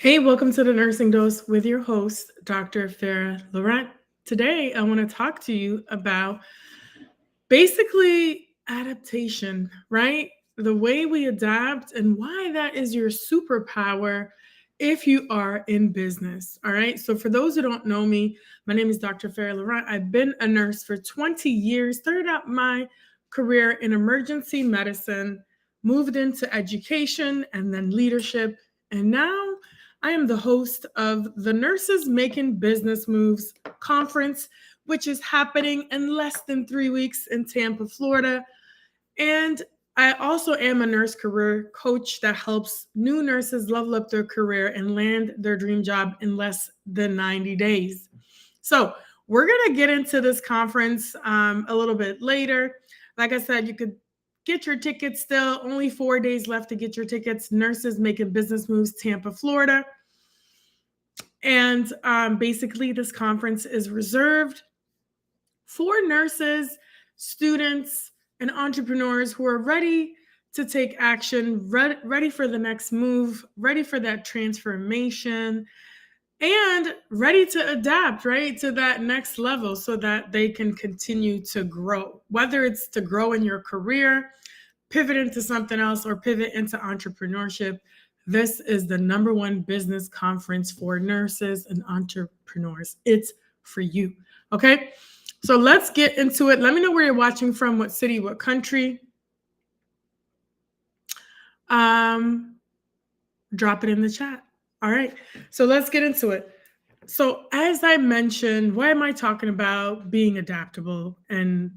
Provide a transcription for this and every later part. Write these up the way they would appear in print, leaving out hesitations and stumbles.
Hey, welcome to the Nursing Dose with your host, Dr. Farah Laurent. Today, I want to talk to you about basically adaptation, right? The way we adapt and why that is your superpower if you are in business. All right. So, for those who don't know me, my name is Dr. Farah Laurent. I've been a nurse for 20 years, started out my career in emergency medicine, moved into education and then leadership. And now I am the host of the Nurses Making Business Moves conference, which is happening in less than 3 weeks in Tampa, Florida. And I also am a nurse career coach that helps new nurses level up their career and land their dream job in less than 90 days. So, we're going to get into this conference a little bit later. Like I said, you could get your tickets still, only 4 days left to get your tickets. Nurses Making Business Moves, Tampa, Florida. And basically, this conference is reserved for nurses, students, and entrepreneurs who are ready to take action, ready for the next move, ready for that transformation, and ready to adapt, right, to that next level so that they can continue to grow, whether it's to grow in your career, pivot into something else, or pivot into entrepreneurship. This is the number one business conference for nurses and entrepreneurs. It's for you. Okay. So let's get into it. Let me know where you're watching from, what city, what country. Drop it in the chat. All right. So let's get into it. So as I mentioned, why am I talking about being adaptable and,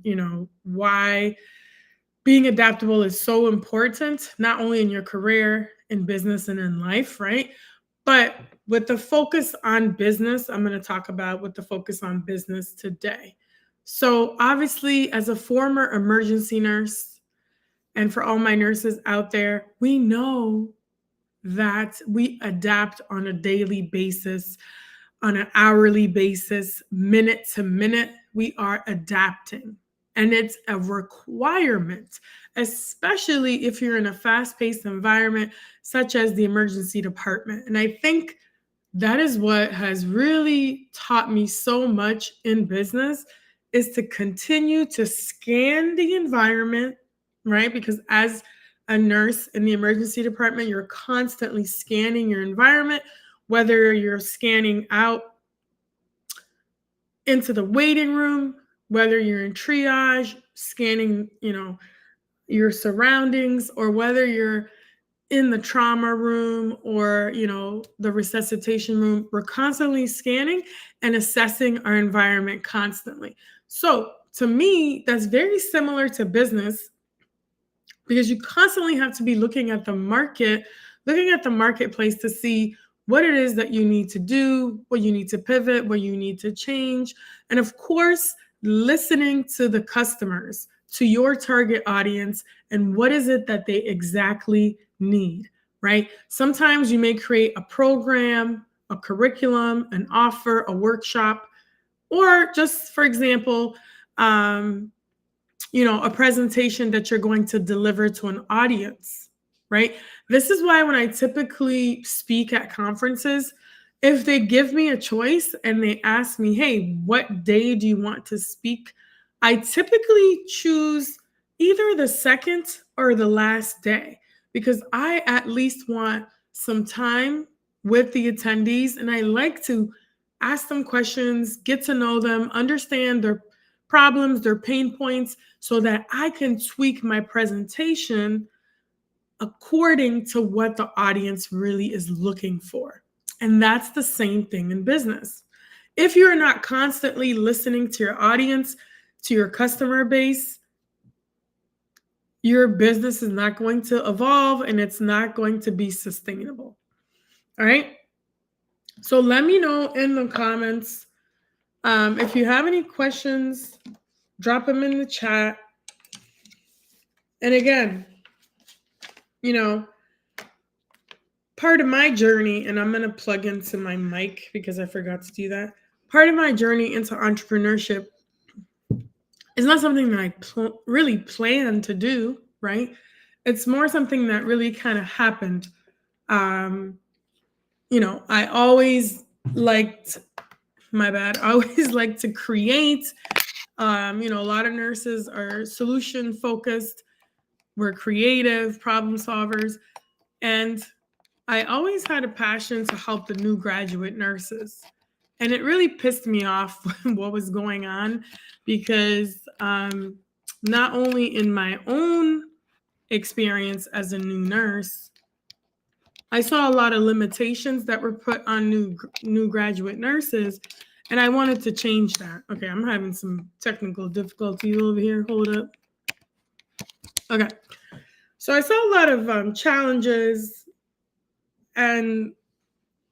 why being adaptable is so important, not only in your career, in business, and in life, right? But with the focus on business, I'm going to talk about with the focus on business today. So, obviously, as a former emergency nurse, and for all my nurses out there, we know that we adapt on a daily basis, on an hourly basis, minute to minute. We are adapting. And it's a requirement, especially if you're in a fast paced environment such as the emergency department. And I think that is what has really taught me so much in business is to continue to scan the environment, right? Because as a nurse in the emergency department, you're constantly scanning your environment, whether you're scanning out into the waiting room, whether you're in triage, scanning, your surroundings, or whether you're in the trauma room or the resuscitation room. We're constantly scanning and assessing our environment constantly. So to me, that's very similar to business because you constantly have to be looking at the market, looking at the marketplace to see what it is that you need to do, what you need to pivot, what you need to change, and of course listening to the customers, to your target audience, and what is it that they exactly need, right? Sometimes you may create a program, a curriculum, an offer, a workshop, or just, for example, a presentation that you're going to deliver to an audience, right? This is why when I typically speak at conferences, if they give me a choice and they ask me, hey, what day do you want to speak? I typically choose either the second or the last day because I at least want some time with the attendees and I like to ask them questions, get to know them, understand their problems, their pain points, so that I can tweak my presentation according to what the audience really is looking for. And that's the same thing in business. If you're not constantly listening to your audience, to your customer base, your business is not going to evolve and it's not going to be sustainable. All right. So let me know in the comments if you have any questions, drop them in the chat. And again, part of my journey, and I'm going to plug into my mic because I forgot to do that. Part of my journey into entrepreneurship is not something that I really planned to do, right? It's more something that really kind of happened. I always liked, my bad, I always like to create. A lot of nurses are solution focused, we're creative problem solvers. And I always had a passion to help the new graduate nurses. And it really pissed me off what was going on because not only in my own experience as a new nurse, I saw a lot of limitations that were put on new graduate nurses, and I wanted to change that. Okay, I'm having some technical difficulties over here. Hold up. Okay, so I saw a lot of challenges and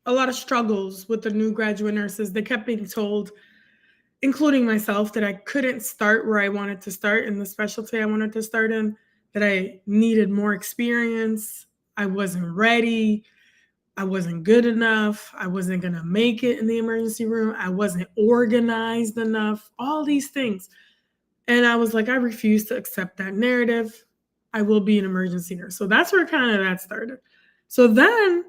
a lot of struggles with the new graduate nurses. They kept being told, including myself, that I couldn't start where I wanted to start in the specialty I wanted to start in, that I needed more experience, I wasn't ready, I wasn't good enough, I wasn't going to make it in the emergency room, I wasn't organized enough, all these things. And I was like, I refuse to accept that narrative. I will be an emergency nurse. So that's where kind of that started. So then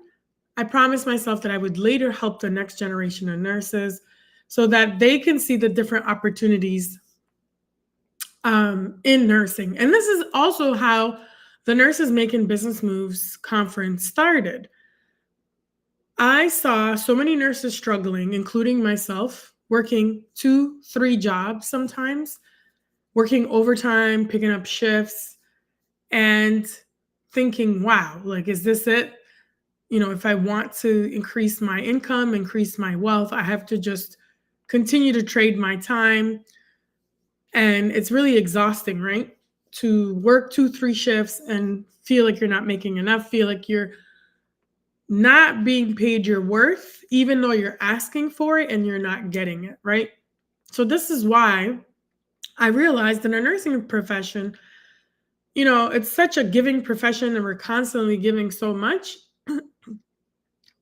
I promised myself that I would later help the next generation of nurses so that they can see the different opportunities in nursing. And this is also how the Nurses Making Business Moves conference started. I saw so many nurses struggling, including myself, working 2, 3 jobs sometimes, working overtime, picking up shifts, and thinking, wow, like, is this it? If I want to increase my income, increase my wealth, I have to just continue to trade my time. And it's really exhausting, right? To work 2, 3 shifts and feel like you're not making enough, feel like you're not being paid your worth, even though you're asking for it and you're not getting it, right? So this is why I realized in our nursing profession, it's such a giving profession and we're constantly giving so much.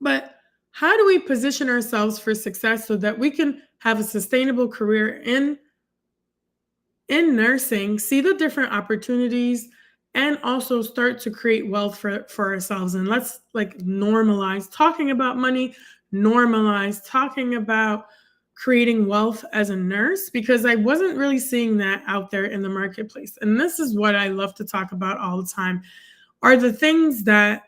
But how do we position ourselves for success so that we can have a sustainable career in nursing, see the different opportunities, and also start to create wealth for ourselves? And let's normalize talking about money, normalize talking about creating wealth as a nurse, because I wasn't really seeing that out there in the marketplace. And this is what I love to talk about all the time, are the things that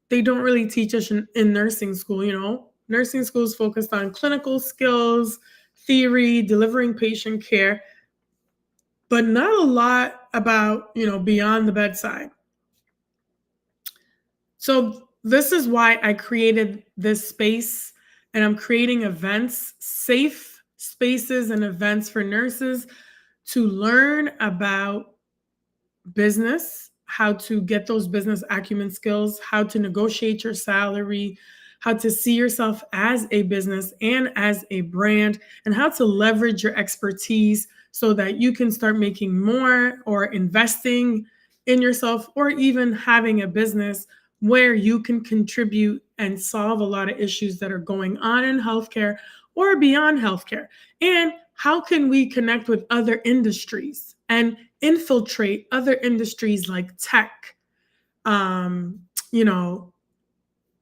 they don't really teach us in nursing school. Nursing school is focused on clinical skills, theory, delivering patient care, but not a lot about, beyond the bedside. So this is why I created this space, and I'm creating events, safe spaces and events for nurses to learn about business, how to get those business acumen skills, how to negotiate your salary, how to see yourself as a business and as a brand, and how to leverage your expertise so that you can start making more or investing in yourself, or even having a business where you can contribute and solve a lot of issues that are going on in healthcare or beyond healthcare. And how can we connect with other industries and infiltrate other industries like tech, you know,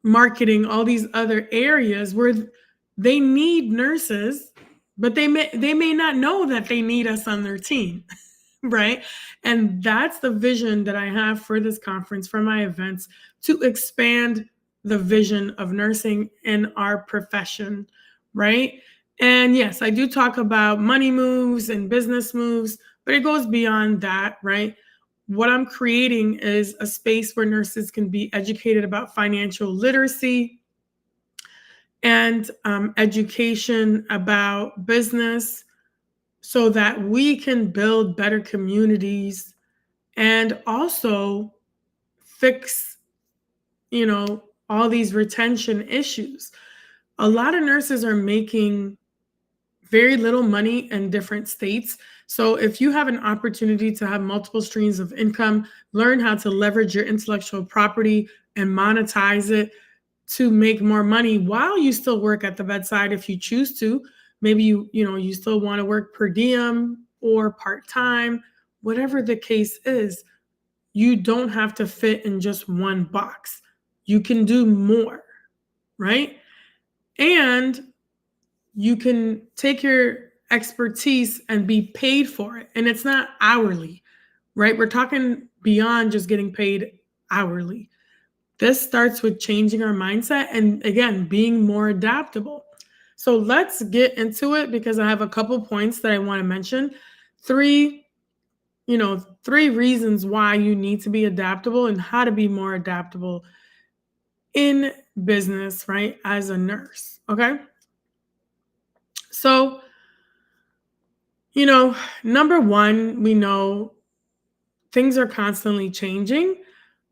marketing, all these other areas where they need nurses, but they may not know that they need us on their team, right? And that's the vision that I have for this conference, for my events, to expand the vision of nursing in our profession, right? And yes, I do talk about money moves and business moves, but it goes beyond that, right? What I'm creating is a space where nurses can be educated about financial literacy and education about business, so that we can build better communities and also fix, all these retention issues. A lot of nurses are making very little money in different states. So if you have an opportunity to have multiple streams of income, learn how to leverage your intellectual property and monetize it to make more money while you still work at the bedside if you choose to. Maybe you still want to work per diem or part-time, whatever the case is. You don't have to fit in just one box. You can do more, right? and you can take your expertise and be paid for it. And it's not hourly, right? We're talking beyond just getting paid hourly. This starts with changing our mindset and, again, being more adaptable. So let's get into it because I have a couple points that I want to mention. Three reasons why you need to be adaptable and how to be more adaptable in business, right? As a nurse. Okay. So, number one, we know things are constantly changing.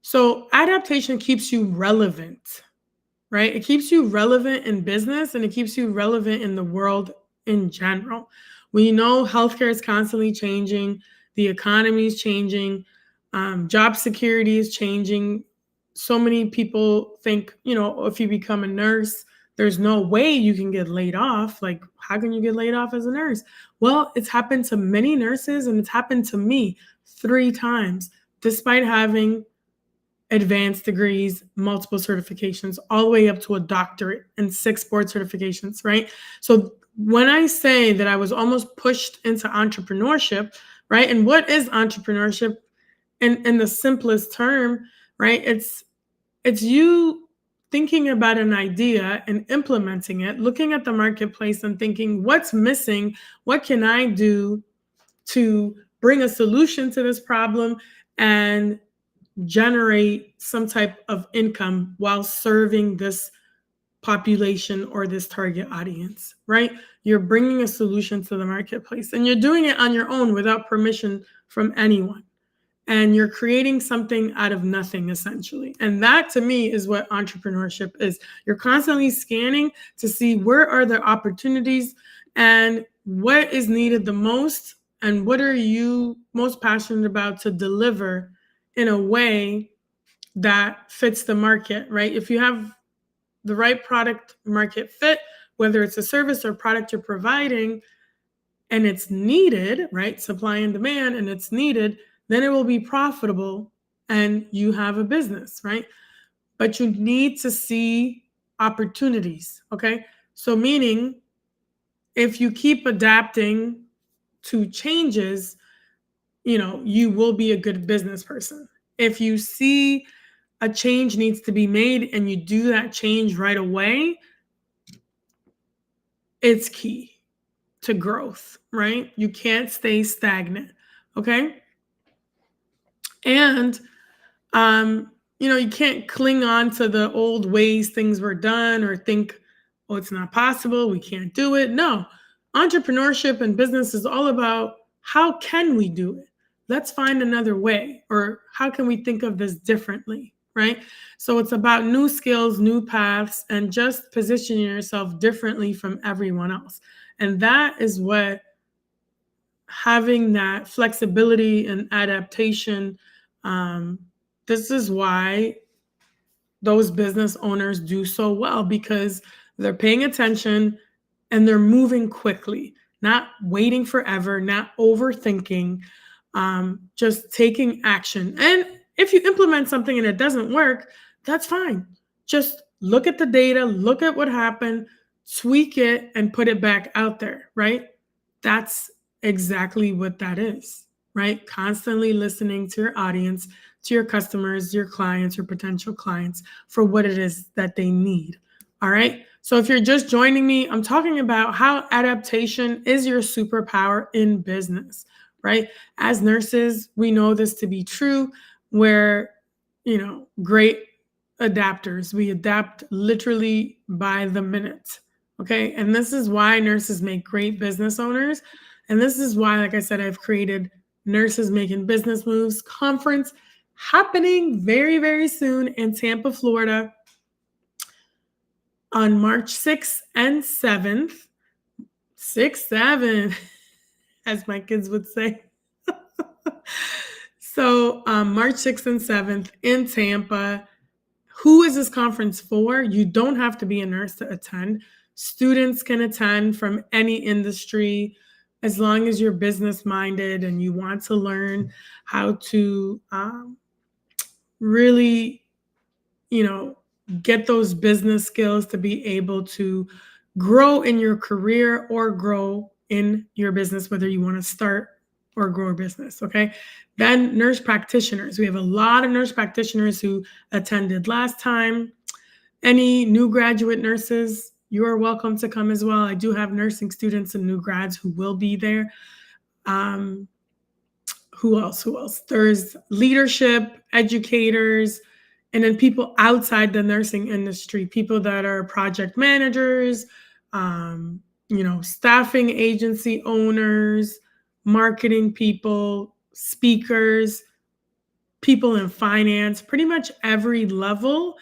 So, adaptation keeps you relevant, right? It keeps you relevant in business and it keeps you relevant in the world in general. We know healthcare is constantly changing, the economy is changing, job security is changing. So many people think, if you become a nurse, there's no way you can get laid off. Like, how can you get laid off as a nurse? Well, it's happened to many nurses and it's happened to me 3 times, despite having advanced degrees, multiple certifications, all the way up to a doctorate and 6 board certifications, right? So when I say that I was almost pushed into entrepreneurship, right? And what is entrepreneurship in the simplest term, right? It's you thinking about an idea and implementing it, looking at the marketplace and thinking, what's missing? What can I do to bring a solution to this problem and generate some type of income while serving this population or this target audience, right? You're bringing a solution to the marketplace and you're doing it on your own without permission from anyone. And you're creating something out of nothing, essentially. And that, to me, is what entrepreneurship is. You're constantly scanning to see where are the opportunities and what is needed the most and what are you most passionate about to deliver in a way that fits the market, right? If you have the right product market fit, whether it's a service or product you're providing and it's needed, right? Supply and demand, and it's needed, then it will be profitable and you have a business, right? But you need to see opportunities, okay? So, meaning if you keep adapting to changes, you will be a good business person. If you see a change needs to be made and you do that change right away, it's key to growth, right? You can't stay stagnant, okay? And you can't cling on to the old ways things were done or think, oh, it's not possible, we can't do it. No. Entrepreneurship and business is all about how can we do it? Let's find another way, or how can we think of this differently, right? So it's about new skills, new paths, and just positioning yourself differently from everyone else. And that is what having that flexibility and adaptation, this is why those business owners do so well, because they're paying attention and they're moving quickly, not waiting forever, not overthinking, just taking action. And if you implement something and it doesn't work, that's fine. Just look at the data, look at what happened, tweak it, and put it back out there, right? That's exactly what that is, right? Constantly listening to your audience, to your customers, your clients, your potential clients for what it is that they need. All right. So if you're just joining me, I'm talking about how adaptation is your superpower in business, right? As nurses, we know this to be true. We're, great adapters. We adapt literally by the minute. Okay. And this is why nurses make great business owners. And this is why, like I said, I've created Nurses Making Business Moves conference happening very, very soon in Tampa, Florida on March 6th and 7th. 6, 7, as my kids would say. So March 6th and 7th in Tampa. Who is this conference for? You don't have to be a nurse to attend. Students can attend from any industry as long as you're business minded and you want to learn how to really, get those business skills to be able to grow in your career or grow in your business, whether you want to start or grow a business. Okay. Then nurse practitioners. We have a lot of nurse practitioners who attended last time. Any new graduate nurses, you are welcome to come as well. I do have nursing students and new grads who will be there. Um, who else? Who else? There's leadership, educators, and then people outside the nursing industry, people that are project managers, um, staffing agency owners, marketing people, speakers, people in finance, pretty much every level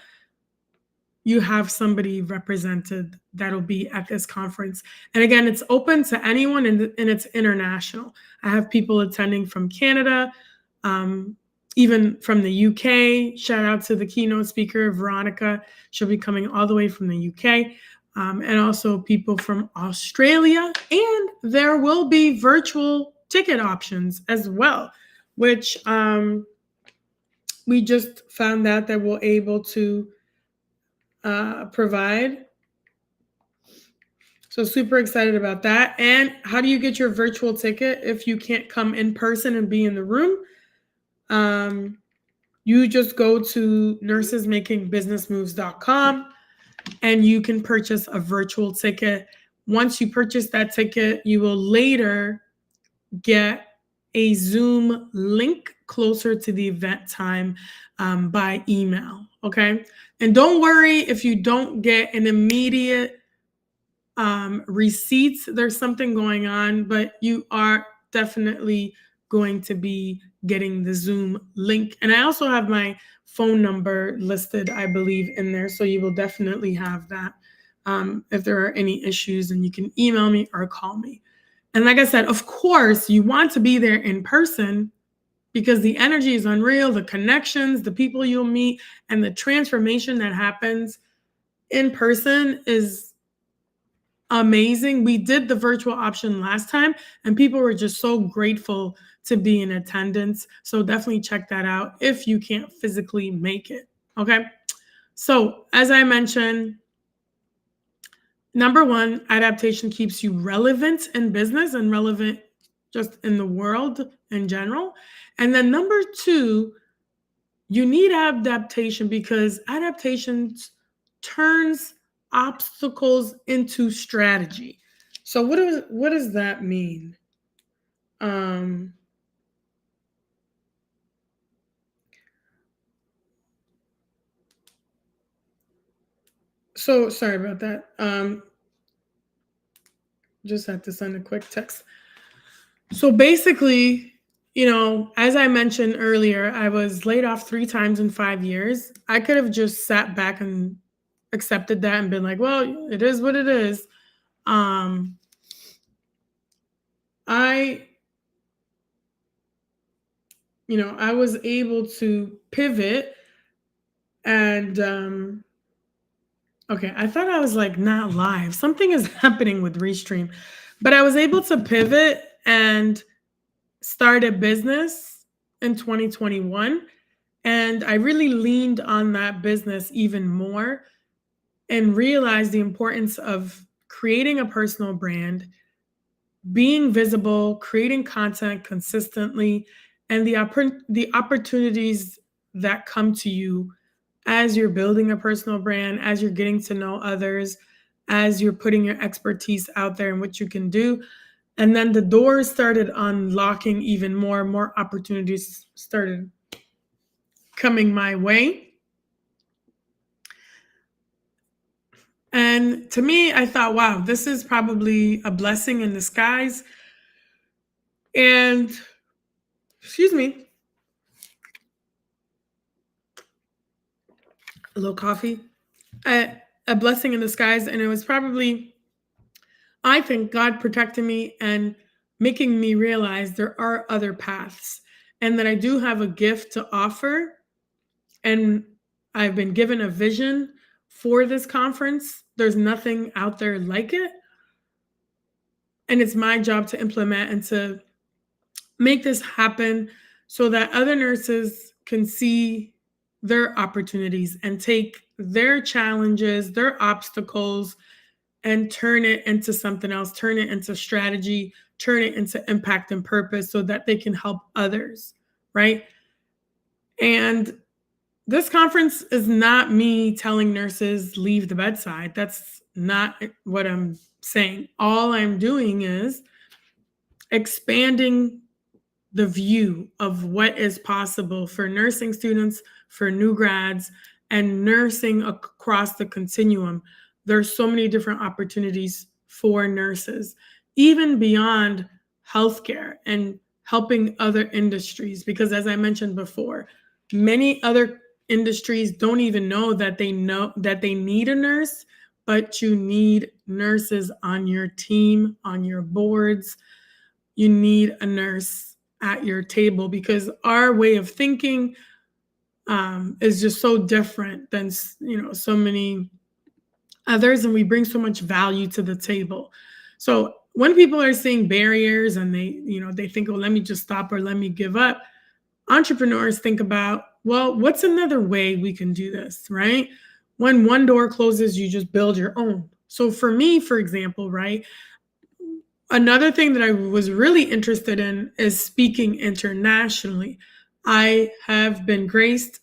you have somebody represented that'll be at this conference. And again, it's open to anyone and it's international. I have people attending from Canada, even from the UK. Shout out to the keynote speaker, Veronica. She'll be coming all the way from the UK. And also people from Australia. And there will be virtual ticket options as well, which we just found out that we're able to provide. So super excited about that. And how do you get your virtual ticket if you can't come in person and be in the room? You just go to nursesmakingbusinessmoves.com and you can purchase a virtual ticket. Once you purchase that ticket, you will later get a Zoom link closer to the event time by email. Okay. And don't worry if you don't get an immediate receipts. There's something going on, but you are definitely going to be getting the Zoom link. And I also have my phone number listed, I believe, in there. So you will definitely have that if there are any issues, and you can email me or call me. And like I said, of course, you want to be there in person because the energy is unreal, the connections, the people you'll meet, and the transformation that happens in person is amazing. We did the virtual option last time, and people were just so grateful to be in attendance. So definitely check that out if you can't physically make it. Okay. So as I mentioned, number one, adaptation keeps you relevant in business and relevant just in the world in general. And then number two, you need adaptation because adaptation turns obstacles into strategy. So what does that mean? So sorry about that. Just had to send a quick text. So basically, as I mentioned earlier, I was laid off 3 times in 5 years. I could have just sat back and accepted that and been like, well, it is what it is. I I was able to pivot and okay, I thought I was like not live. Something is happening with Restream. But I was able to pivot and start a business in 2021. And I really leaned on that business even more and realized the importance of creating a personal brand, being visible, creating content consistently, and the opportunities that come to you as you're building a personal brand, as you're getting to know others, as you're putting your expertise out there and what you can do. And then the doors started unlocking even more opportunities started coming my way. And to me, I thought, wow, this is probably a blessing in disguise. And excuse me, a little coffee, a blessing in disguise. And it was probably, I think, God protecting me and making me realize there are other paths and that I do have a gift to offer. And I've been given a vision for this conference. There's nothing out there like it. And it's my job to implement and to make this happen so that other nurses can see their opportunities and take their challenges, their obstacles, and turn it into something else, turn it into strategy, turn it into impact and purpose so that they can help others, right? And this conference is not me telling nurses leave the bedside. That's not what I'm saying. All I'm doing is expanding the view of what is possible for nursing students, for new grads, and nursing across the continuum. There's so many different opportunities for nurses, even beyond healthcare and helping other industries. Because as I mentioned before, many other industries don't even know that they need a nurse, but you need nurses on your team, on your boards. You need a nurse at your table because our way of thinking is just so different than so many others, and we bring so much value to the table. So when people are seeing barriers and they think, oh, let me just stop or let me give up, entrepreneurs think about, well, what's another way we can do this, right? When one door closes, you just build your own. So for me, for example, right, another thing that I was really interested in is speaking internationally. I have been graced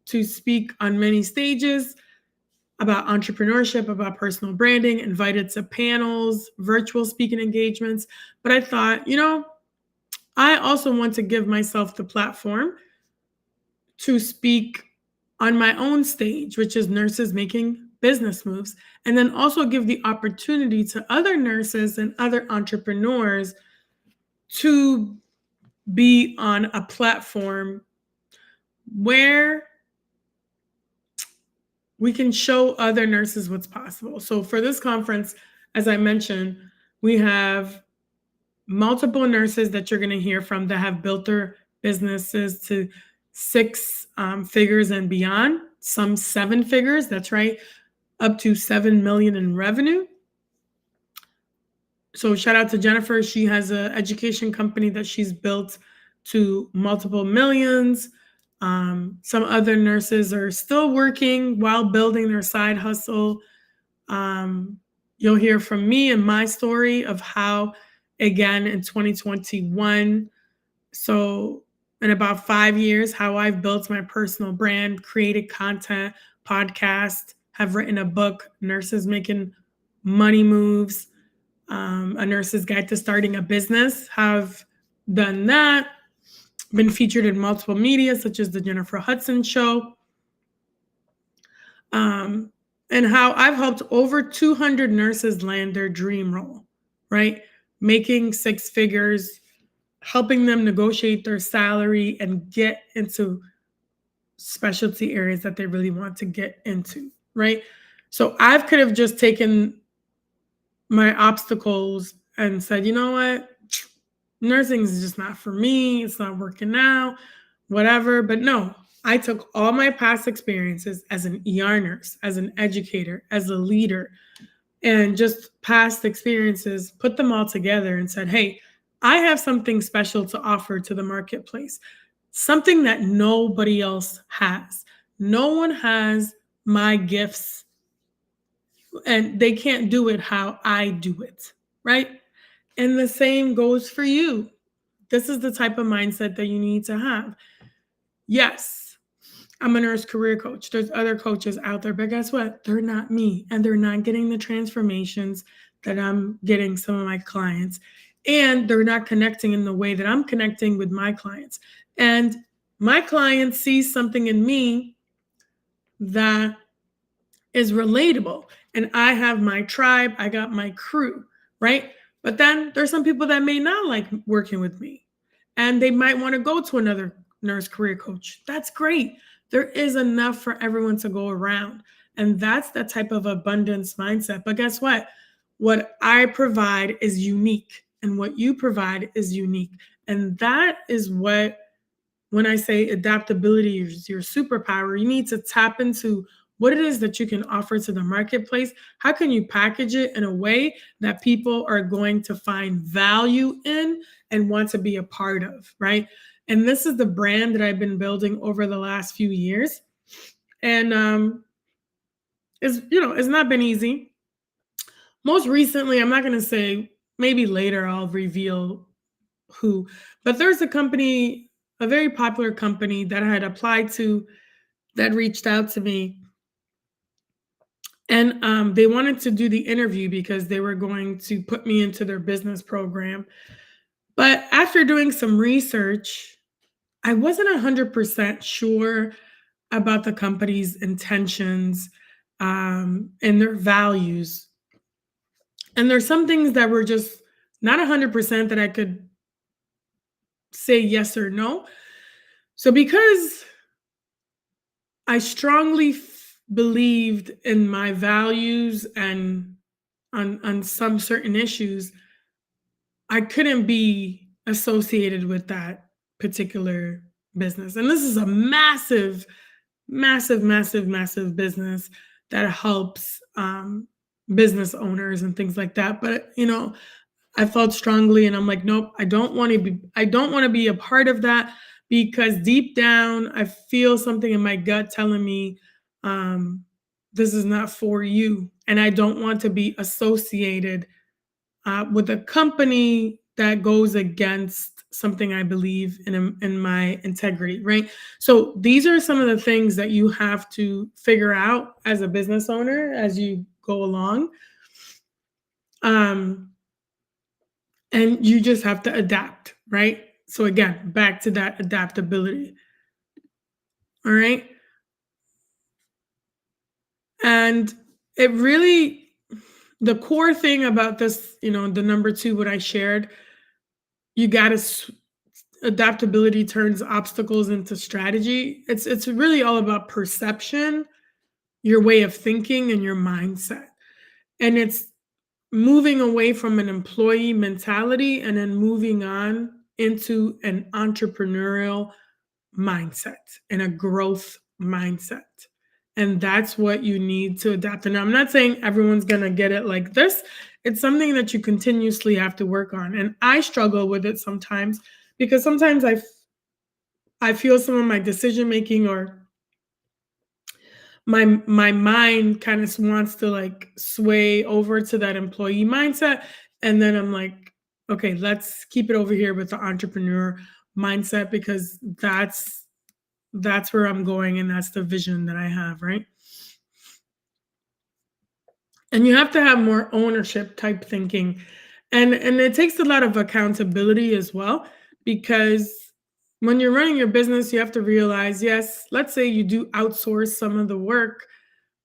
to speak on many stages about entrepreneurship, about personal branding, invited to panels, virtual speaking engagements. But I thought, I also want to give myself the platform to speak on my own stage, which is nurses making business moves, and then also give the opportunity to other nurses and other entrepreneurs to be on a platform where we can show other nurses what's possible. So for this conference, as I mentioned, we have multiple nurses that you're going to hear from that have built their businesses to six figures and beyond, some seven figures, that's right, up to 7 million in revenue. So shout out to Jennifer. She has an education company that she's built to multiple millions. Some other nurses are still working while building their side hustle. You'll hear from me and my story of how, again, in 2021, so in about 5 years, how I've built my personal brand, created content, podcast, have written a book, Nurses Making Money Moves, a nurse's guide to starting a business, have done that, been featured in multiple media such as the Jennifer Hudson Show, and how I've helped over 200 nurses land their dream role, right? Making six figures, helping them negotiate their salary and get into specialty areas that they really want to get into, right? So I could have just taken my obstacles and said, you know what? Nursing is just not for me. It's not working out, whatever. But no, I took all my past experiences as an ER nurse, as an educator, as a leader, and just past experiences, put them all together and said, hey, I have something special to offer to the marketplace, something that nobody else has. No one has my gifts, and they can't do it how I do it, right? And the same goes for you. This is the type of mindset that you need to have. Yes, I'm a nurse career coach. There's other coaches out there, but guess what? They're not me, and they're not getting the transformations that I'm getting some of my clients. And they're not connecting in the way that I'm connecting with my clients. And my client sees something in me that is relatable. And I have my tribe, I got my crew, right? But then there's some people that may not like working with me, and they might want to go to another nurse career coach. That's great. There is enough for everyone to go around. And that's the type of abundance mindset. But guess what? What I provide is unique, and what you provide is unique. And that is what, when I say adaptability is your superpower, you need to tap into what it is that you can offer to the marketplace. How can you package it in a way that people are going to find value in and want to be a part of, right? And this is the brand that I've been building over the last few years. And it's not been easy. Most recently, I'm not going to say, maybe later I'll reveal who, but there's a company, a very popular company that I had applied to, that reached out to me, and they wanted to do the interview because they were going to put me into their business program. But after doing some research, I wasn't 100% sure about the company's intentions, and their values. And there's some things that were just not 100% that I could say yes or no. So because I strongly believed in my values and on some certain issues, I couldn't be associated with that particular business. And this is a massive, massive, massive, massive business that helps business owners and things like that. But I felt strongly, and I'm like, nope, I don't want to be a part of that, because deep down I feel something in my gut telling me, um, this is not for you. And I don't want to be associated with a company that goes against something I believe in my integrity, right? So these are some of the things that you have to figure out as a business owner as you go along. Um, and you just have to adapt, right? So again, back to that adaptability. All right. And it really, the core thing about this, the number two, what I shared, you got to, adaptability turns obstacles into strategy. It's really all about perception, your way of thinking, and your mindset. And it's moving away from an employee mentality and then moving on into an entrepreneurial mindset and a growth mindset. And that's what you need to adapt. And I'm not saying everyone's going to get it like this. It's something that you continuously have to work on. And I struggle with it sometimes, because sometimes I feel some of my decision making, or my mind kind of wants to like sway over to that employee mindset, and then I'm like, okay, let's keep it over here with the entrepreneur mindset, because that's where I'm going, and that's the vision that I have, right? And you have to have more ownership type thinking, and it takes a lot of accountability as well, because when you're running your business, you have to realize, yes, let's say you do outsource some of the work.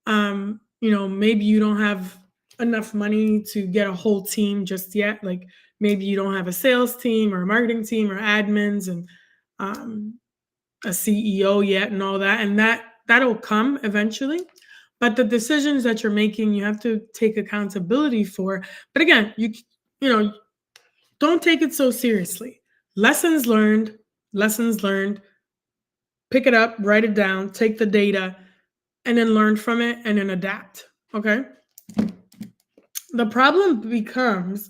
Maybe you don't have enough money to get a whole team just yet. Like, maybe you don't have a sales team or a marketing team or admins and um, a CEO yet, and all that. And that'll come eventually. But the decisions that you're making, you have to take accountability for. But again, you know, don't take it so seriously. Lessons learned, lessons learned. Pick it up, write it down, take the data, and then learn from it and then adapt. Okay. The problem becomes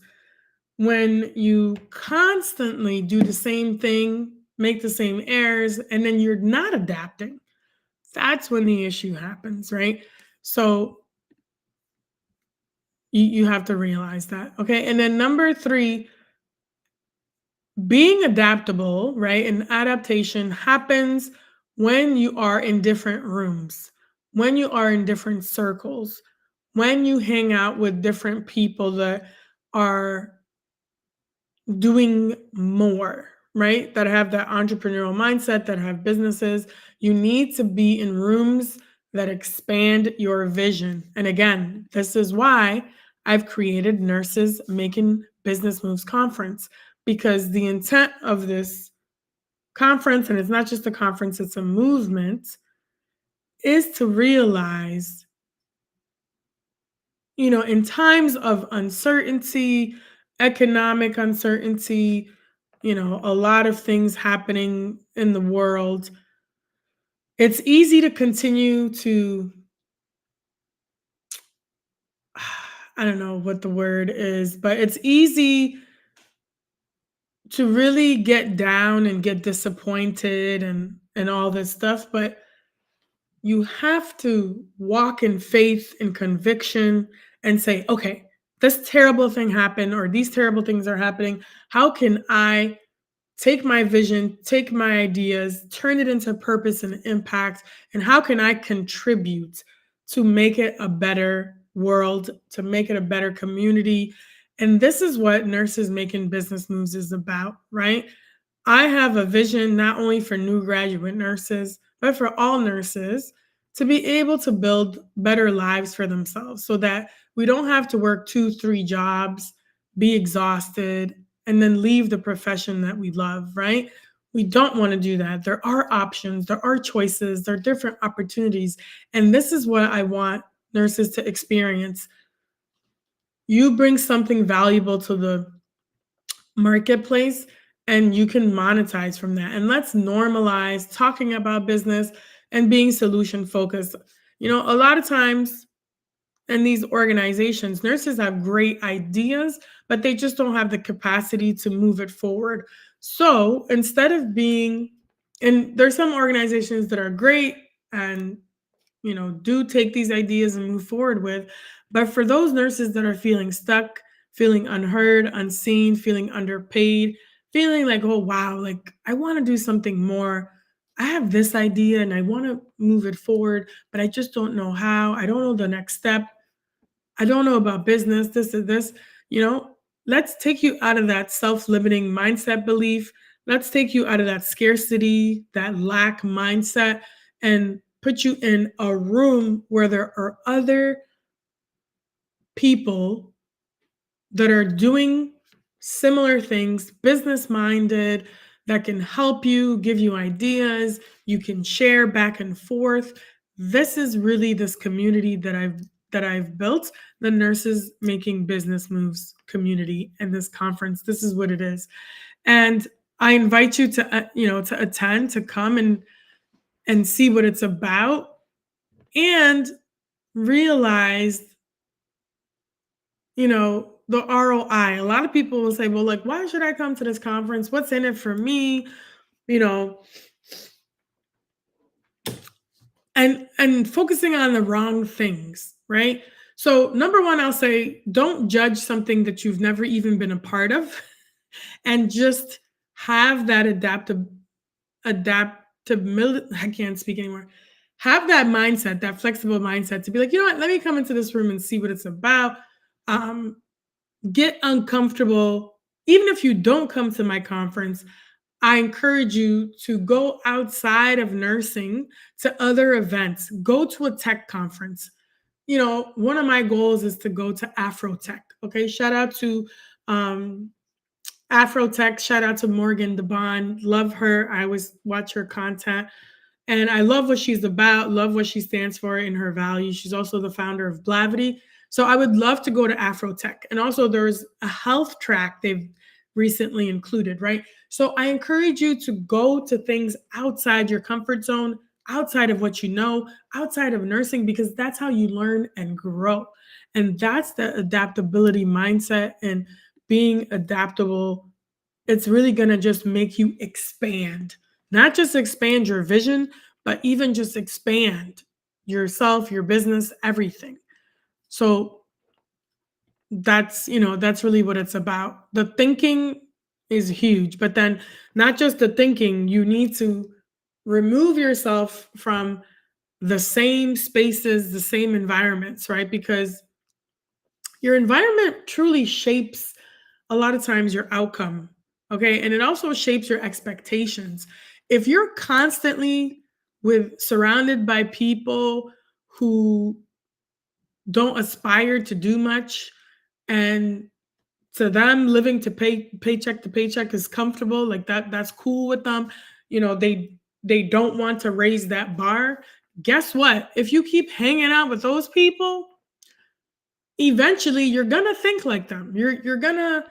when you constantly do the same thing, make the same errors, and then you're not adapting. That's when the issue happens, right? So you have to realize that. Okay. And then number three, being adaptable, right? And adaptation happens when you are in different rooms, when you are in different circles, when you hang out with different people that are doing more, right? That have that entrepreneurial mindset, that have businesses. You need to be in rooms that expand your vision. And again, this is why I've created Nurses Making Business Moves Conference, because the intent of this conference, and it's not just a conference, it's a movement, is to realize, in times of uncertainty, economic uncertainty, a lot of things happening in the world, it's easy to continue to, I don't know what the word is, but it's easy to really get down and get disappointed and all this stuff. But you have to walk in faith and conviction and say, okay, this terrible thing happened, or these terrible things are happening. How can I take my vision, take my ideas, turn it into purpose and impact? And how can I contribute to make it a better world, to make it a better community? And this is what Nurses Making Business Moves is about, right? I have a vision not only for new graduate nurses, but for all nurses to be able to build better lives for themselves so that we don't have to work two, three jobs, be exhausted, and then leave the profession that we love, right? We don't want to do that. There are options, there are choices, there are different opportunities. And this is what I want nurses to experience. You bring something valuable to the marketplace and you can monetize from that. And let's normalize talking about business and being solution focused. A lot of times in these organizations, nurses have great ideas, but they just don't have the capacity to move it forward. So instead of being, and there's some organizations that are great and do take these ideas and move forward with. But for those nurses that are feeling stuck, feeling unheard, unseen, feeling underpaid, feeling like, oh, wow, like I want to do something more. I have this idea and I want to move it forward, but I just don't know how. I don't know the next step. I don't know about business, this is this, you know, let's take you out of that self-limiting mindset belief. Let's take you out of that scarcity, that lack mindset, and put you in a room where there are other people that are doing similar things, business minded, that can help you, give you ideas, you can share back and forth. This is really this community that I've built, the Nurses Making Business Moves community and this conference. This is what it is. And I invite you to to attend, to come and see what it's about and realize the ROI. A lot of people will say, well, like, why should I come to this conference? What's in it for me? You know, and focusing on the wrong things, right? So, number one, I'll say, don't judge something that you've never even been a part of and just have that adaptability. I can't speak anymore. Have that mindset, that flexible mindset to be like, you know what, let me come into this room and see what it's about. Um, get uncomfortable. Even if you don't come to my conference, I encourage you to go outside of nursing to other events. Go to a tech conference. One of my goals is to go to Afrotech. Okay, shout out to um, Afrotech. Shout out to Morgan DeBond. Love her. I always watch her content. And I love what she's about, love what she stands for in her values. She's also the founder of Blavity. So I would love to go to Afrotech. And also there's a health track they've recently included, right? So I encourage you to go to things outside your comfort zone, outside of what you know, outside of nursing, because that's how you learn and grow. And that's the adaptability mindset and being adaptable. It's really going to just make you expand, not just expand your vision, but even just expand yourself, your business, everything. So that's really what it's about. The thinking is huge, but then not just the thinking, you need to remove yourself from the same spaces, the same environments, right? Because your environment truly shapes a lot of times your outcome. Okay. And it also shapes your expectations. If you're constantly surrounded by people who don't aspire to do much, and to them living paycheck to paycheck is comfortable, like that's cool with them. They don't want to raise that bar. Guess what? If you keep hanging out with those people, eventually you're gonna think like them. You're gonna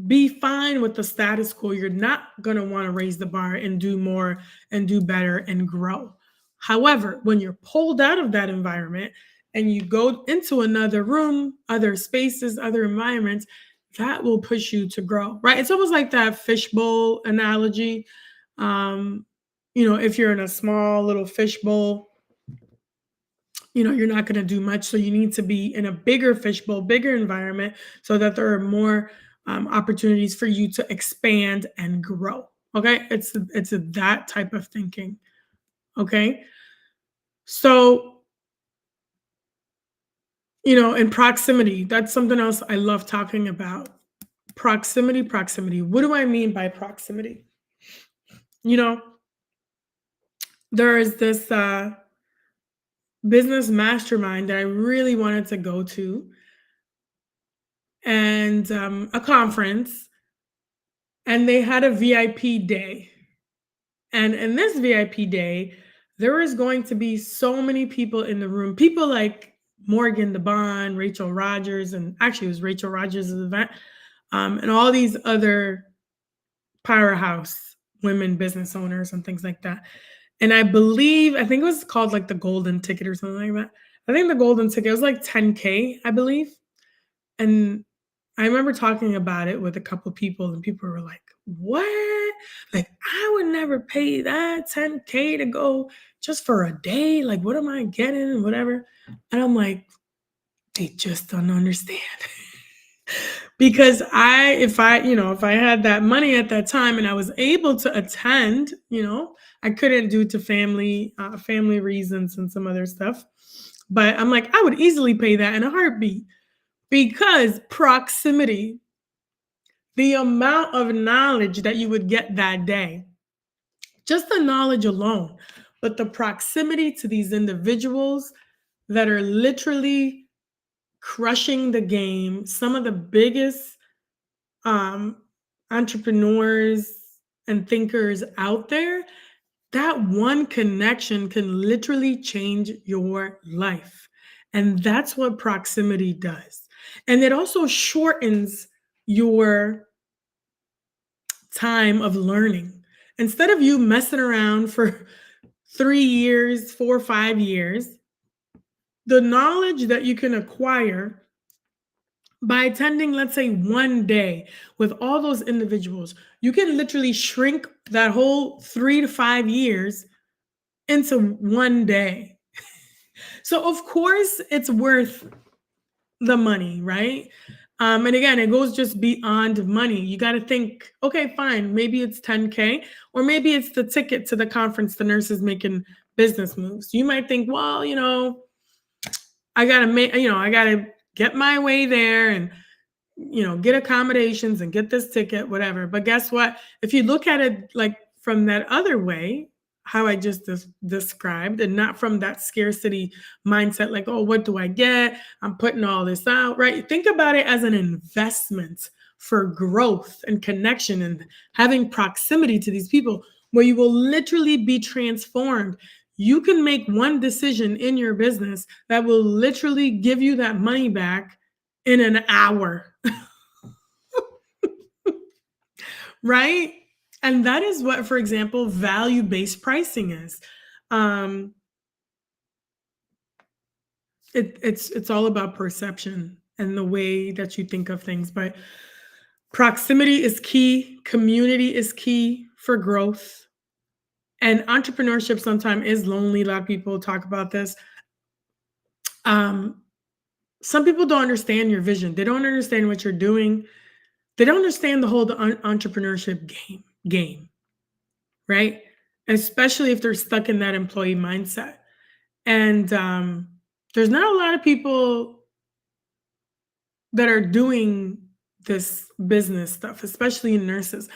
be fine with the status quo. You're not going to want to raise the bar and do more and do better and grow. However, when you're pulled out of that environment and you go into another room, other spaces, other environments, that will push you to grow, right? It's almost like that fishbowl analogy. If you're in a small little fishbowl you're not going to do much. So you need to be in a bigger fishbowl, bigger environment, so that there are more opportunities for you to expand and grow. Okay, that type of thinking. Okay, so and proximity. That's something else I love talking about. Proximity, proximity. What do I mean by proximity? You know, there is this business mastermind that I really wanted to go to, and a conference, and they had a VIP day. And in this VIP day, there was going to be so many people in the room. People like Morgan DeBond, Rachel Rogers, and actually it was Rachel Rogers' event, and all these other powerhouse women business owners and things like that. And I think it was called like the golden ticket or something like that. I think the golden ticket was like 10K, I believe. And I remember talking about it with a couple people, and people were like, "What? Like, I would never pay that 10K to go just for a day. Like, what am I getting and whatever?" And I'm like, they just don't understand. Because if I had that money at that time and I was able to attend, I couldn't due to family reasons and some other stuff. But I'm like, I would easily pay that in a heartbeat because proximity, the amount of knowledge that you would get that day, just the knowledge alone, but the proximity to these individuals that are literally crushing the game, some of the biggest um, entrepreneurs and thinkers out there, that one connection can literally change your life. And that's what proximity does. And it also shortens your time of learning. Instead of you messing around for 3 years, 4 or 5 years, the knowledge that you can acquire by attending, let's say, one day with all those individuals, you can literally shrink that whole 3 to 5 years into one day. So, of course, it's worth the money, right? And again, it goes just beyond money. You got to think, okay, fine, maybe it's 10K, or maybe it's the ticket to the conference, the nurses making business moves. You might think, well, I got to make, I got to get my way there and get accommodations and get this ticket, whatever. But guess what? If you look at it like from that other way, how I just described, and not from that scarcity mindset, like, oh, what do I get? I'm putting all this out, right? Think about it as an investment for growth and connection and having proximity to these people where you will literally be transformed. You can make one decision in your business that will literally give you that money back in an hour. Right? And that is what, for example, value-based pricing is. Um, it's all about perception and the way that you think of things. But proximity is key, community is key for growth. And entrepreneurship sometimes is lonely. A lot of people talk about this. Um, some people don't understand your vision. They don't understand what you're doing. They don't understand the whole entrepreneurship game, right? Especially if they're stuck in that employee mindset. And there's not a lot of people that are doing this business stuff, especially in nurses.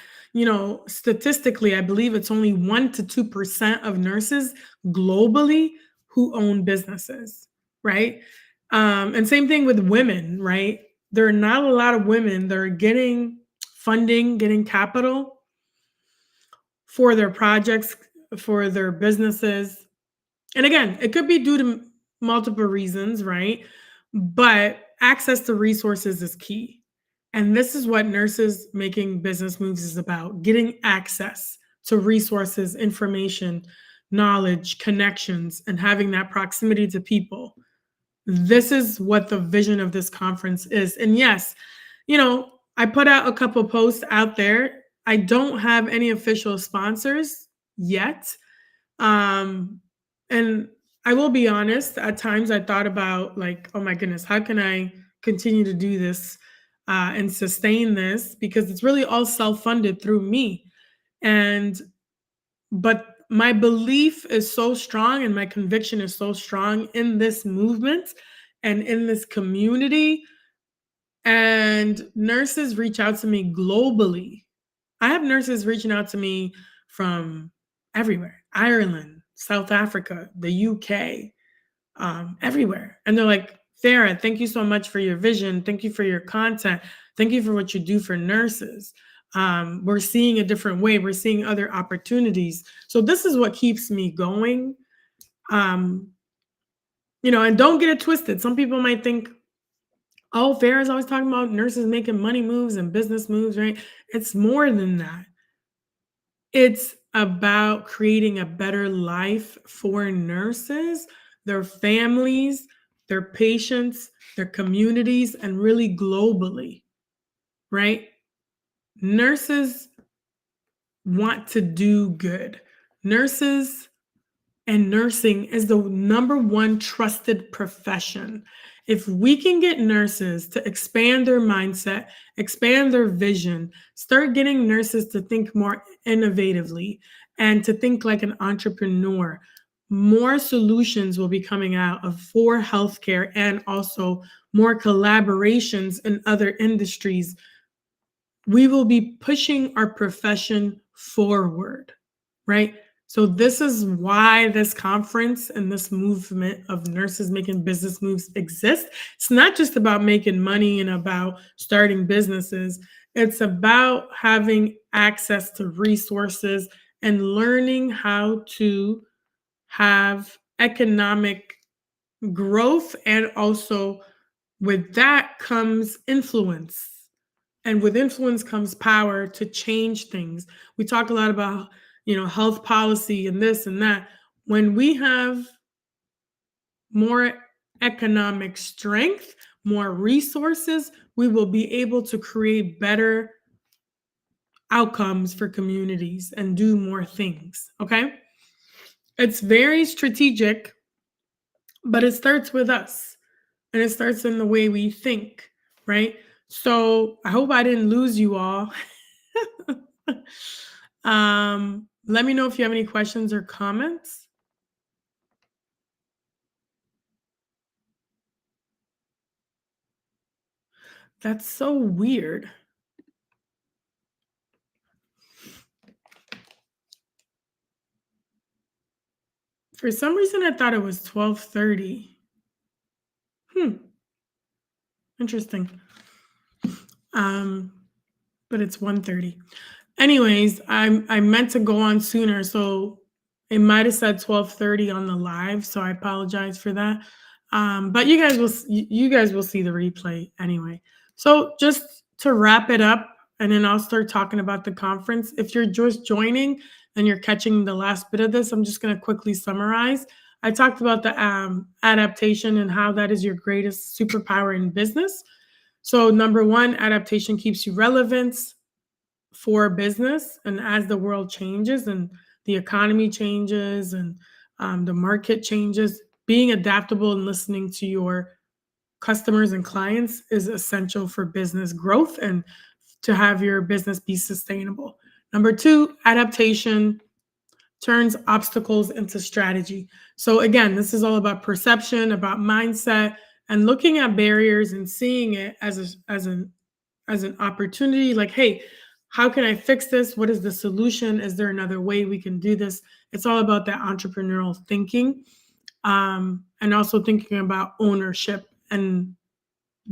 Statistically, I believe it's only 1 to 2% of nurses globally who own businesses, right? And same thing with women, right? There are not a lot of women that are getting funding, getting capital for their projects, for their businesses. And again, it could be due to multiple reasons, right? But access to resources is key. And this is what nurses making business moves is about, getting access to resources, information, knowledge, connections, and having that proximity to people. This is what the vision of this conference is. And yes, I put out a couple posts out there. I don't have any official sponsors yet. And I will be honest, at times I thought about like, oh my goodness, how can I continue to do this and sustain this? Because it's really all self-funded through me. And but my belief is so strong and my conviction is so strong in this movement and in this community. And nurses reach out to me globally. I have nurses reaching out to me from everywhere: Ireland, South Africa, the UK, everywhere. And they're like, Farah, thank you so much for your vision. Thank you for your content. Thank you for what you do for nurses. We're seeing a different way. We're seeing other opportunities. So this is what keeps me going. Um, and don't get it twisted. Some people might think, oh, Farah's always talking about nurses making money moves and business moves, right? It's more than that. It's about creating a better life for nurses, their families, their patients, their communities, and really globally, right? Nurses want to do good. Nurses and nursing is the number one trusted profession. If we can get nurses to expand their mindset, expand their vision, start getting nurses to think more innovatively and to think like an entrepreneur, more solutions will be coming out of for healthcare and also more collaborations in other industries. We will be pushing our profession forward, right? So, this is why this conference and this movement of nurses making business moves exists. It's not just about making money and about starting businesses, it's about having access to resources and learning how to have economic growth. And also, with that comes influence, and with influence comes power to change things. We talk a lot about, health policy and this and that. When we have more economic strength, more resources, we will be able to create better outcomes for communities and do more things. Okay? It's very strategic, but it starts with us and it starts in the way we think, right? So I hope I didn't lose you all. Let me know if you have any questions or comments. That's so weird. For some reason, I thought it was 12:30. Hmm, interesting. Um, but it's 1:30. Anyways, I meant to go on sooner, so it might have said 12:30 on the live, so I apologize for that. But you guys will see the replay anyway. So just to wrap it up, and then I'll start talking about the conference. If you're just joining and you're catching the last bit of this, I'm just going to quickly summarize. I talked about the adaptation and how that is your greatest superpower in business. So number one, adaptation keeps you relevant for business. And as the world changes and the economy changes and the market changes, being adaptable and listening to your customers and clients is essential for business growth and to have your business be sustainable. Number two, adaptation turns obstacles into strategy. So again, this is all about perception, about mindset, and looking at barriers and seeing it as an opportunity. Like, hey, how can I fix this? What is the solution? Is there another way we can do this? It's all about that entrepreneurial thinking, and also thinking about ownership and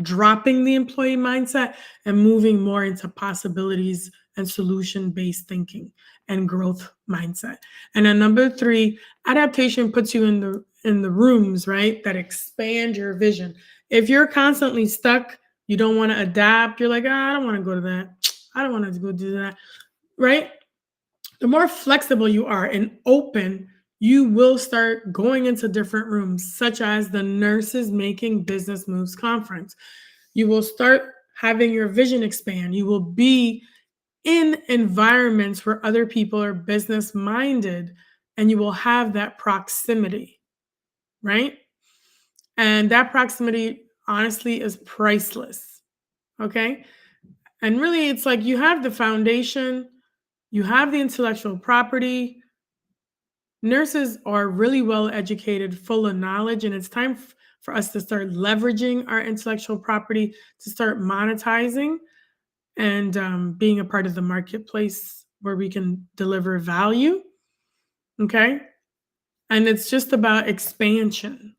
dropping the employee mindset and moving more into possibilities and solution based thinking and growth mindset. And then number three, adaptation puts you in the rooms, right, that expand your vision. If you're constantly stuck, you don't want to adapt, you're like, I don't want to go to that, I don't want to go do that, right? The more flexible you are and open, you will start going into different rooms, such as the Nurses Making Business Moves Conference. You will start having your vision expand. You will be in environments where other people are business minded and you will have that proximity. right? And that proximity, honestly, is priceless. Okay. And really, it's like you have the foundation, you have the intellectual property. Nurses are really well educated, full of knowledge, and it's time for us to start leveraging our intellectual property to start monetizing and being a part of the marketplace where we can deliver value. Okay. And it's just about expansion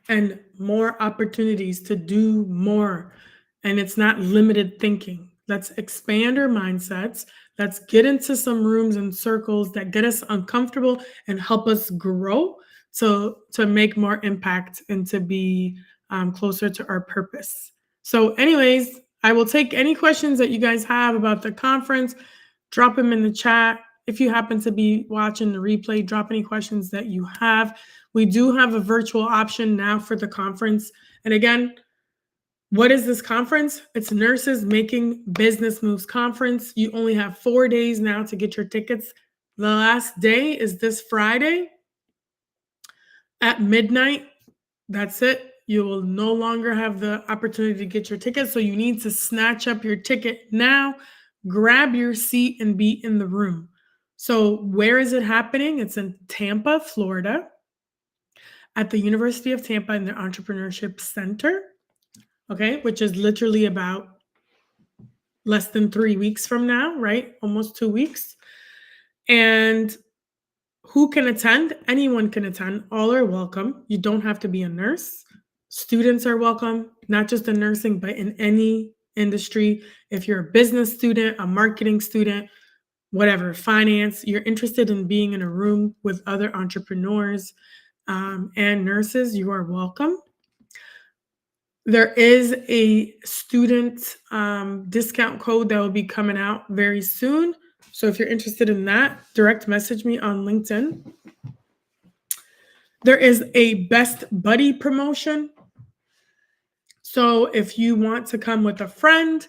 and more opportunities to do more. And it's not limited thinking. Let's expand our mindsets. Let's get into some rooms and circles that get us uncomfortable and help us grow to make more impact and to be closer to our purpose. So, anyways, I will take any questions that you guys have about the conference. Drop them in the chat. If you happen to be watching the replay, drop any questions that you have. We do have a virtual option now for the conference. And again, what is this conference? It's Nurses Making Business Moves Conference. You only have 4 days now to get your tickets. The last day is this Friday at midnight. That's it. You will no longer have the opportunity to get your ticket. So you need to snatch up your ticket now, grab your seat, and be in the room. So, where is it happening? It's in Tampa, Florida, at the University of Tampa in their Entrepreneurship Center, okay, which is literally about less than 3 weeks from now, right? Almost 2 weeks. And who can attend? Anyone can attend. All are welcome. You don't have to be a nurse. Students are welcome, not just in nursing, but in any industry. If you're a business student, a marketing student, whatever, finance, you're interested in being in a room with other entrepreneurs and nurses, you are welcome. There is a student discount code that will be coming out very soon. So if you're interested in that, direct message me on LinkedIn. There is a Best Buddy promotion. So if you want to come with a friend,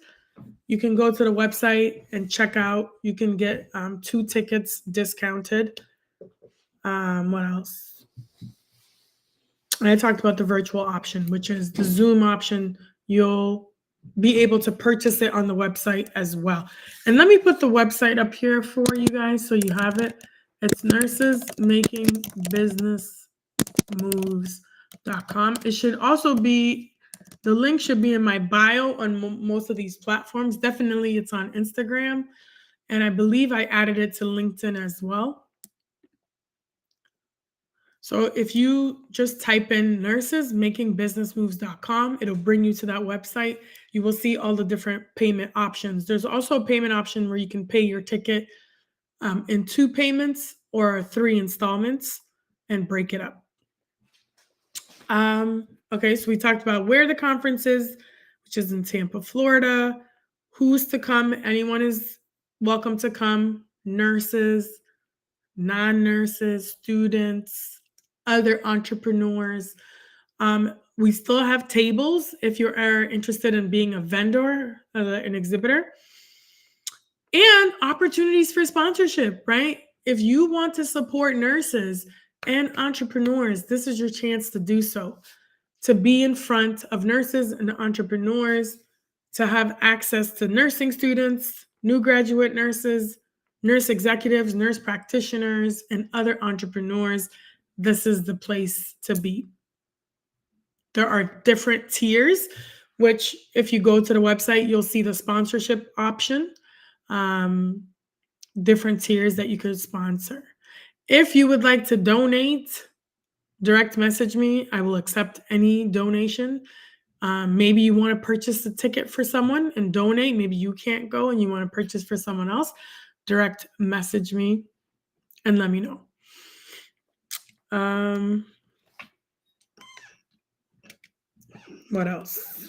you can go to the website and check out. You can get 2 tickets discounted. What else? I talked about the virtual option, which is the Zoom option. You'll be able to purchase it on the website as well. And let me put the website up here for you guys so you have it. It's nursesmakingbusinessmoves.com. It should also be, the link should be in my bio on most of these platforms. Definitely it's on Instagram. And I believe I added it to LinkedIn as well. So if you just type in nursesmakingbusinessmoves.com, it'll bring you to that website. You will see all the different payment options. There's also a payment option where you can pay your ticket in 2 payments or 3 installments and break it up. Okay, so we talked about where the conference is, which is in Tampa, Florida. Who's to come? Anyone is welcome to come. Nurses, non-nurses, students, other entrepreneurs. We still have tables if you are interested in being a vendor, an exhibitor, and opportunities for sponsorship, right? If you want to support nurses and entrepreneurs, this is your chance to do so, to be in front of nurses and entrepreneurs, to have access to nursing students, new graduate nurses, nurse executives, nurse practitioners, and other entrepreneurs. This is the place to be. There are different tiers, which if you go to the website, you'll see the sponsorship option, different tiers that you could sponsor. If you would like to donate, direct message me. I will accept any donation. Maybe you want to purchase a ticket for someone and donate. Maybe you can't go and you want to purchase for someone else. Direct message me and let me know. What else?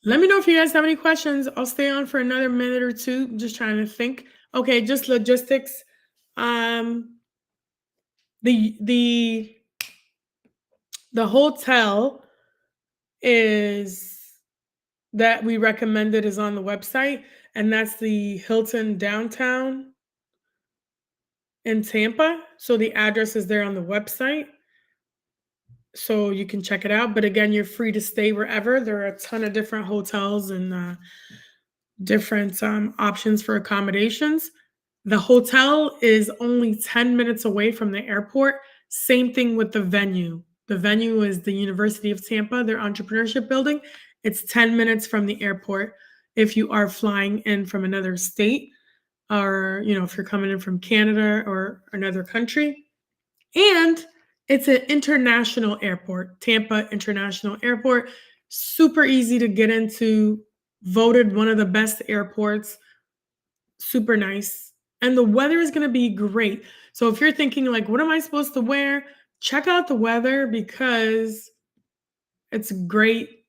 Let me know if you guys have any questions. I'll stay on for another minute or two. I'm just trying to think. Okay, just logistics. The hotel is that we recommended is on the website, and that's the Hilton Downtown in Tampa. So the address is there on the website. So you can check it out. But again, you're free to stay wherever. There are a ton of different hotels and different options for accommodations. The hotel is only 10 minutes away from the airport. Same thing with the venue. The venue is the University of Tampa, their entrepreneurship building. It's 10 minutes from the airport if you are flying in from another state, or if you're coming in from Canada or another country. And it's an international airport, Tampa International Airport. Super easy to get into, voted one of the best airports, super nice. And the weather is going to be great. So if you're thinking, like, what am I supposed to wear? Check out the weather, because it's great,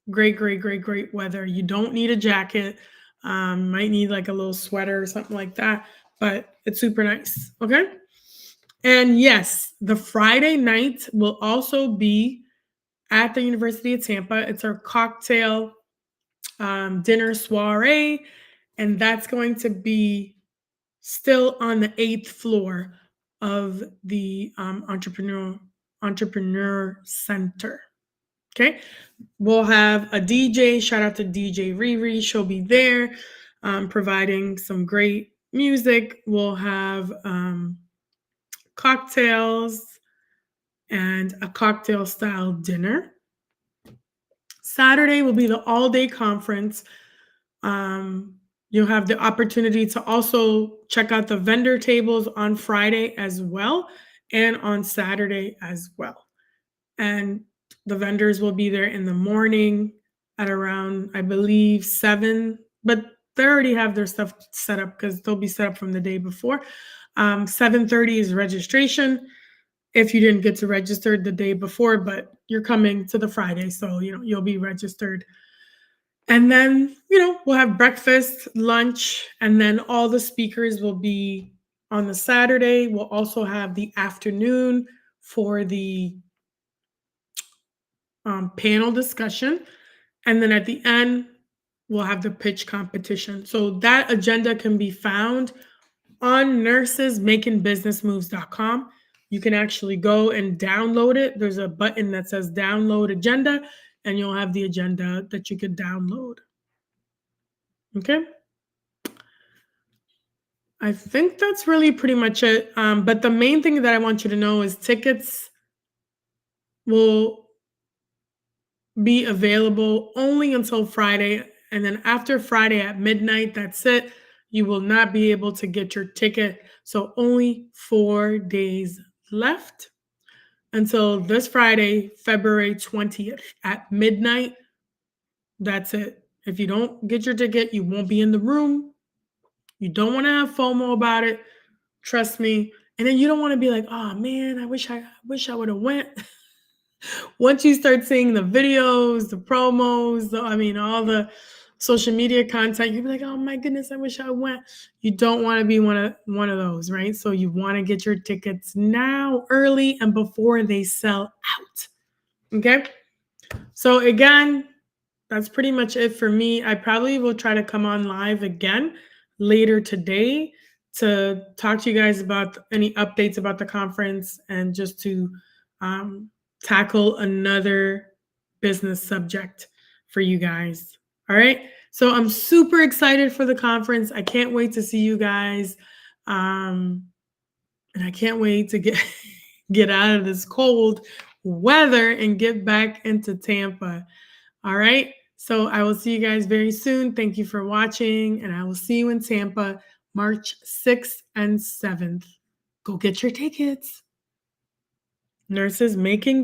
great, great, great, great weather. You don't need a jacket. Might need like a little sweater or something like that, but it's super nice. Okay. And yes, the Friday night will also be at the University of Tampa. It's our cocktail dinner soiree, and that's going to be still on the 8th floor of the entrepreneur center. Okay, we'll have a DJ. Shout out to DJ Riri. She'll be there, providing some great music. We'll have cocktails and a cocktail style dinner. Saturday will be the all day conference. You'll have the opportunity to also check out the vendor tables on Friday as well, and on Saturday as well. And the vendors will be there in the morning at around, I believe, 7, but they already have their stuff set up because they'll be set up from the day before. 7:30 is registration if you didn't get to register the day before, but you're coming to the Friday, so you'll be registered. And then, we'll have breakfast, lunch, and then all the speakers will be on the Saturday. We'll also have the afternoon for the panel discussion. And then at the end, we'll have the pitch competition. So that agenda can be found on nursesmakingbusinessmoves.com. You can actually go and download it. There's a button that says download agenda, and you'll have the agenda that you could download. Okay. I think that's really pretty much it. But the main thing that I want you to know is tickets will be available only until Friday. And then after Friday at midnight, that's it. You will not be able to get your ticket. So only 4 days left until this Friday, February 20th at midnight. That's it. If you don't get your ticket, you won't be in the room. You don't want to have FOMO about it. Trust me. And then you don't want to be like, oh man, I wish I would have went. Once you start seeing the videos, the promos, all the social media content, you'll be like, oh my goodness, I wish I went. You don't want to be one of those, right? So you want to get your tickets now, early, and before they sell out. Okay. So again, that's pretty much it for me. I probably will try to come on live again later today to talk to you guys about any updates about the conference, and just to tackle another business subject for you guys. All right. So I'm super excited for the conference. I can't wait to see you guys. And I can't wait to get out of this cold weather and get back into Tampa. All right. So I will see you guys very soon. Thank you for watching, and I will see you in Tampa March 6th and 7th. Go get your tickets. Nurses Making